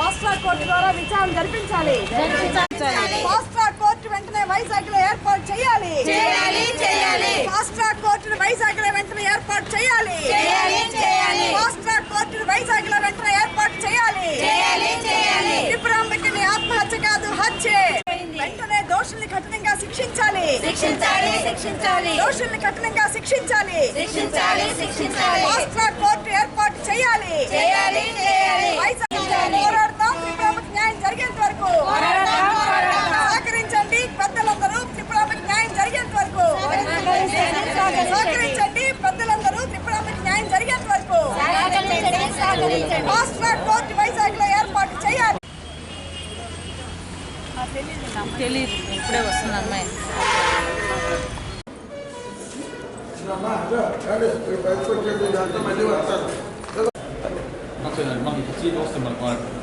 Fast track court ద్వారా విచారణ జరిపించాలి. ఫాస్ట్ ట్రాక్ కోర్టు వెంటనే వైజాగ్ లో ఏర్పాటు చేయాలి. ఫాస్ట్ ట్రాక్ కోర్టును వైజాగ్ లో వెంటనే ఏర్పాటు చేయాలి. ఫాస్ట్ ట్రాక్ కోర్టును వైజాగ్ లో వెంటనే ఏర్పాటు చేయాలి. త్రిపురాంబికని ఆత్మహత్య కాదు, హత్య. వెంటనే దోషుల్ని కఠినంగా శిక్షించాలి. దోషుల్ని కఠినంగా శిక్షించాలి. ఫాస్ట్ ట్రాక్ కోర్టు ఏర్పాటు చేయాలి. పోరాడతాం త్రిపురాంబికి న్యాయం జరిగేంత వరకు. సహకరించండి పెద్దలందరూ త్రిపురాంబికి న్యాయం జరిగేంత వరకు. సహకరించండి పెద్దలందరూ త్రిపురాంబికి న్యాయం జరిగేంత వరకు. ఫాస్ట్ ట్రాక్ కోర్టు వైజాగ్ లో ఏర్పాటు చేయాలి. తెలీదు, ఇప్పుడే వస్తుంది అమ్మాయి. మనం వస్తాం మనకు